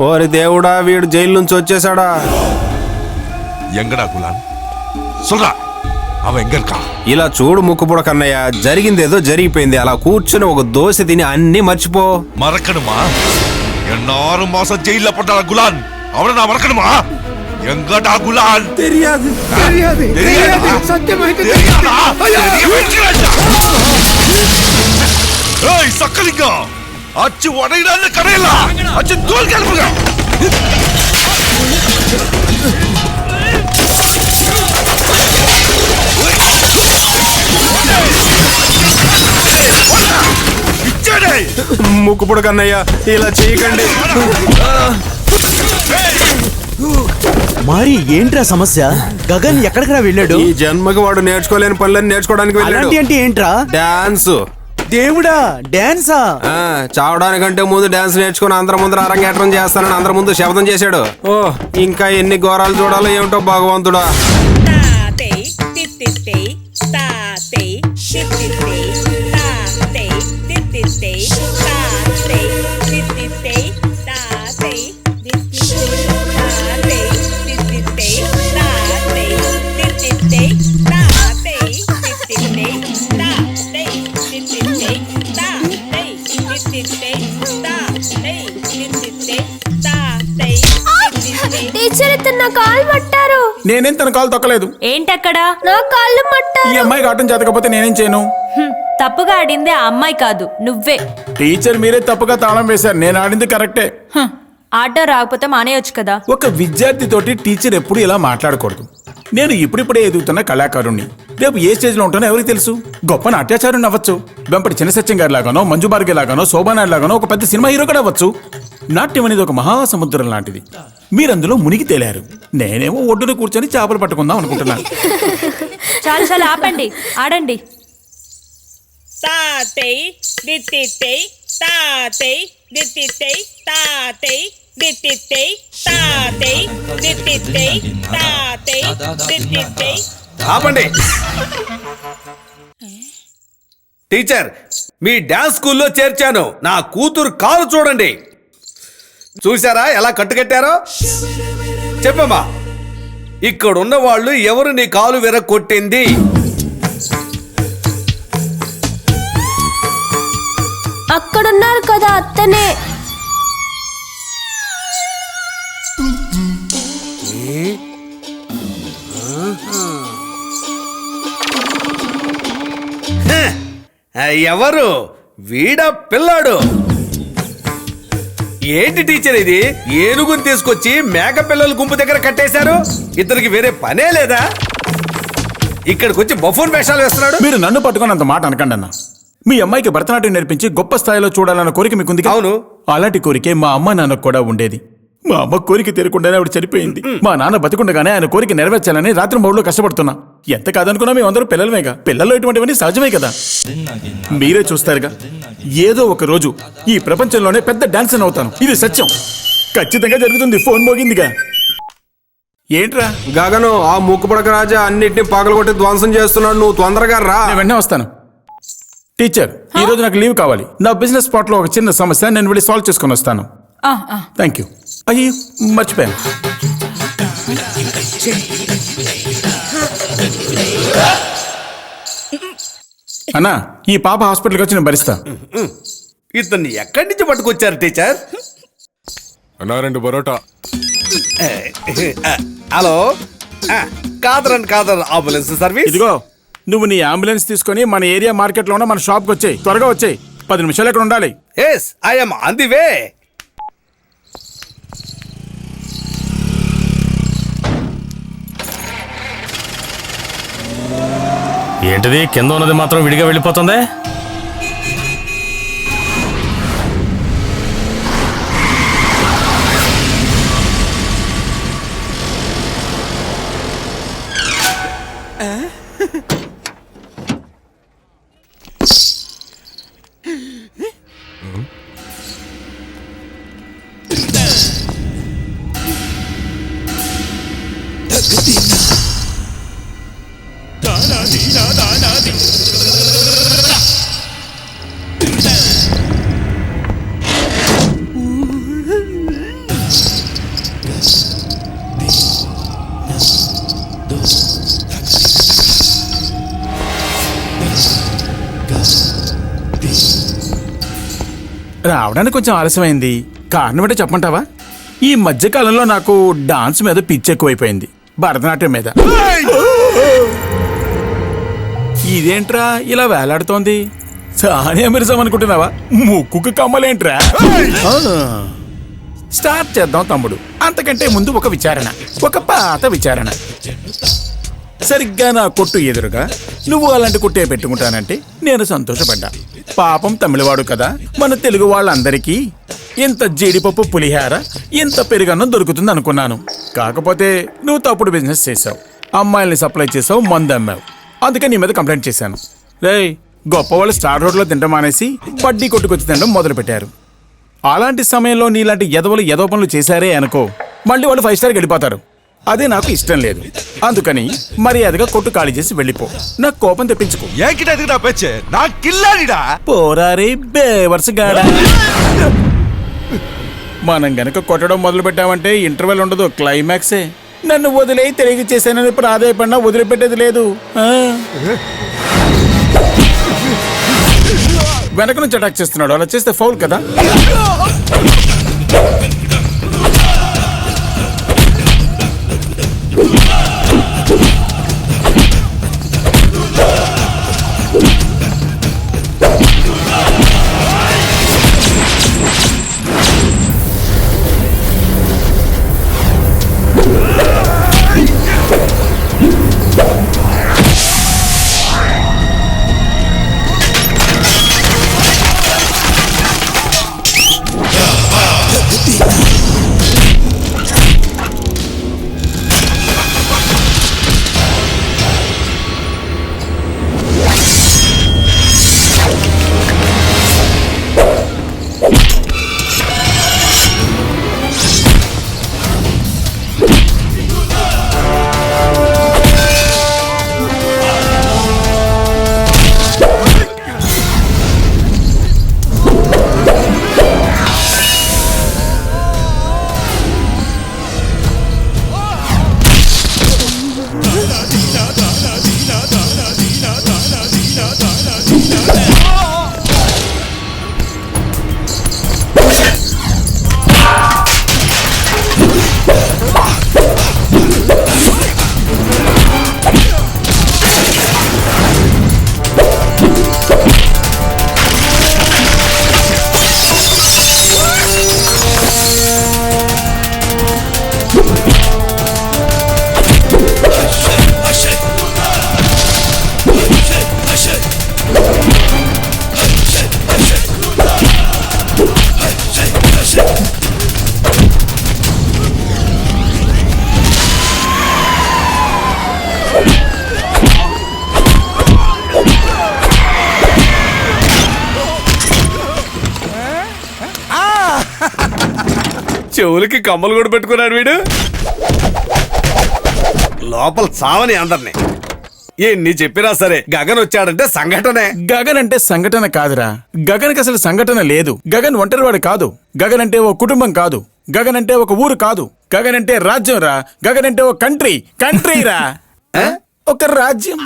ఓరి దేవుడా, వీడు జైలు నుంచి వచ్చేసాడా? ఎంగడా గులాన్ సొల్రా అవన్ ఎంగల్కా. ఇలా చూడు ముక్కుపుడ కన్నయ్య, జరిగిందేదో జరిగిపోయింది. అలా కూర్చుని ఒక దోశ తిని అన్ని మర్చిపో. మరకడుమా ఎన్నారు మాసం జైల్లో పడ్డా గులాన్ అవన మరకడుమా ఎంగడా గులాన్. தெரியாது சத்தியமாயிட்டு ஏய் சக்கலிங்கா, அச்சு உடையிடாத கரையலா, அச்சு தூள் கிளம்புங்க. ముక్కుపుడ కన్నయ్య, ఇలా చేయకండి. మరి ఏంట్రా సమస్య? గగన్ ఎక్కడికి వెళ్ళాడు? ఈ జన్మకి వాడు నేర్చుకోలేని పనులని నేర్చుకోవడానికి వెళ్ళాడు. అంటే ఏంట్రా? డాన్స్. దేవుడా, డాన్సా? చావడానికంటే ముందు డాన్స్ నేర్చుకుని అందరి ముందర అరంగేట్రం చేస్తానని అందరి ముందు శబ్దం చేశాడు. ఓ, ఇంకా ఎన్ని ఘోరాలు చూడాలో ఏమిటో భగవంతుడా. టీచర్ ఇతను నా కాలు పట్టారు. నేనేం తన కాలు తొక్కలేదు. ఏంటక్కడ? నా కాళ్ళు పట్టారు. ఈ అమ్మాయి ఆటం చేతకపోతే నేనేం చేయను? తప్పుగా ఆడింది ఆ అమ్మాయి కాదు, నువ్వే. టీచర్ మీరే తప్పుగా తాళం వేశారు. నేను ఆడింది కరెక్టే. ఆట రాకపోతే మానేయొచ్చు కదా. ఒక విద్యార్థితోటి టీచర్ ఎప్పుడు ఇలా మాట్లాడకూడదు. నేను ఇప్పుడిప్పుడే ఎదుగుతున్న కళాకారుణ్ణి. రేపు ఏ స్టేజ్ లో ఉంటానో ఎవరికి తెలుసు? గొప్ప నాట్యాచారుని అవ్వచ్చు. వెంపటి చిన్న సత్యం గారి లాగానో, మంజు బార్గే లాగానో, శోభానాయుడు లాగానో ఒక పెద్ద సినిమా హీరో కూడా అవ్వచ్చు. నాట్యం అనేది ఒక మహాసముద్రం లాంటిది. మీరందులో మునిగి తేలారు. నేనేమో ఒడ్డున కూర్చొని చేపలు పట్టుకుందాం అనుకుంటున్నాను. చాలా చాలా ఆపండి, ఆడండి. ఆపండి. టీచర్, మీ డాన్స్ స్కూల్లో చేర్చాను. నా కూతురు కాలు చూడండి. చూసారా ఎలా కట్టుకట్టారో? చెప్పమ్మా, ఇక్కడున్న వాళ్ళు ఎవరు నీ కాలు విరగొట్టింది? అక్కడున్నారు కదా, అత్తనే. ఎవరు? వీడ పిల్లాడు. ఏంటి టీచర్ ఇది? ఏనుగుని తీసుకొచ్చి మేక పిల్లల గుంపు దగ్గర కట్టేశారు. ఇతనికి వేరే పనే లేదా? ఇక్కడికి వచ్చి బఫూన్ వేషాలు వేస్తున్నాడు. మీరు నన్ను పట్టుకుని అంత మాట అనకండి అన్న. మీ అమ్మాయికి భరతనాట్యం నేర్పించి గొప్ప స్థాయిలో చూడాలన్న కోరిక మీకుంది. అవును. అలాంటి కోరికే మా అమ్మ నాన్నకు కూడా ఉండేది. మా అమ్మ కోరిక తీరకుండానే ఆవిడ చనిపోయింది. మా నాన్న బతికుండగానే ఆయన కోరిక నెరవేర్చాలని రాత్రి మూడులో కష్టపడుతున్నా. ఎంత కాదనుకున్నా మేమందరూ పిల్లలమేగా. పిల్లల్లో ఇటువంటివన్నీ సహజమే కదా. మీరే చూస్తారుగా, ఏదో ఒక రోజు ఈ ప్రపంచంలోనే పెద్ద డాన్సర్ అవుతాను. ఇది సత్యం. ఖచ్చితంగా జరుగుతుంది. ఫోన్ మోగిందిగా. ఏంట్రా? గగను, ఆ ముక్కుపుడక రాజా అన్నిటిని పగలగొట్టి ధ్వంసం చేస్తున్నాడు. నువ్వు తొందరగా రా. నేను వెంటనే వస్తాను. టీచర్, ఈ రోజు నాకు లీవ్ కావాలి. నా బిజినెస్ స్పాట్ లో ఒక చిన్న సమస్య, నేను వెళ్ళి సాల్వ్ చేసుకుని వస్తాను. Thank you. అయ్యో, మర్చిపోయాను. అన్నా, ఈ పాప హాస్పిటల్కి వచ్చి నేను భరిస్తా. ఇతన్ని ఎక్కడి నుంచి పట్టుకొచ్చారు టీచర్? అన్నారండి బరోటా. Hello, Kadar ambulance service. ఇదిగో, నువ్వు నీ అంబులెన్స్ తీసుకొని మన ఏరియా మార్కెట్ లో ఉన్న మన షాప్కి వచ్చాయి. త్వరగా వచ్చాయి. 10 నిమిషాలు ఇక్కడ ఉండాలి. Yes, I am on the way. ఏంటిది? కింద ఉన్నది మాత్రం విడిగా వెళ్ళిపోతుంది. రావడానికి కొంచెం ఆలస్యమైంది. కారణం ఏంటో చెప్పమంటావా? ఈ మధ్య కాలంలో నాకు డాన్స్ మీద పిచ్చి ఎక్కువైపోయింది, భరతనాట్యం మీద. ఇదేంట్రా ఇలా వేలాడుతోంది? సానియా మిర్జా అనుకుంటున్నావా? ముక్కుకు కమ్మలేంట్రా? స్టార్ట్ చేద్దాం తమ్ముడు. అంతకంటే ముందు ఒక విచారణ, ఒక పాత విచారణ. సరిగ్గా నా కొట్టు ఎదురుగా నువ్వు అలాంటి కొట్టే పెట్టుకుంటానంటే నేను సంతోషపడ్డా. పాపం తమిళవాడు కదా, మన తెలుగు వాళ్ళందరికీ ఇంత జీడిపప్పు పులిహార, ఇంత పెరుగన్నం దొరుకుతుంది అనుకున్నాను. కాకపోతే నువ్వు తప్పుడు బిజినెస్ చేసావు, అమ్మాయిల్ని సప్లై చేసావు, మందు అమ్మావు. అందుకే నీ మీద కంప్లైంట్ చేశాను. రేయ్, గొప్పవాళ్ళు స్టార్ రోడ్లో తినడం మానేసి బడ్డీ కొట్టుకొచ్చి తినడం మొదలు పెట్టారు. అలాంటి సమయంలో నీలాంటి ఎదవలు ఎదవ పనులు చేశారే అనుకో, మళ్ళీ వాళ్ళు 5 స్టార్కి వెళ్ళిపోతారు. అదే నాకు ఇష్టం లేదు. అందుకని మర్యాదగా కొట్టు ఖాళీ చేసి వెళ్ళిపో. నాకు కోపం తెప్పించుకో. ఏకిట ఎదుగుతా పెచ్చే నా కిల్లాడిడా. పోరారే బేవర్స్ గాడా. మనం గనక కొట్టడం మొదలు పెట్టామంటే ఇంటర్వెల్ ఉండదు, క్లైమాక్సే. నన్ను వదిలేయి తెలియ చేశానని ప్రాధాయపడినా వదిలిపెట్టేది లేదు. వెనక నుంచి అటాక్ చేస్తున్నాడు, అలా చేస్తే ఫౌల్ కదా. చెవులకి కమ్మలు కూడా పెట్టుకున్నాడు వీడు. లోపల చావని అందరినీ. ఎన్ని చెప్పినా సరే గగన్ వచ్చాడంటే సంఘటనే. గగన్ అంటే సంఘటన కాదురా. గగన్కి అసలు సంఘటన లేదు. గగన్ ఒంటరివాడు కాదు. గగన్ అంటే ఓ కుటుంబం కాదు. గగన్ అంటే ఒక ఊరు కాదు. గగన్ అంటే రాజ్యం రా. గగన్ అంటే ఓ కంట్రీ రా. ఒక రాజ్యం.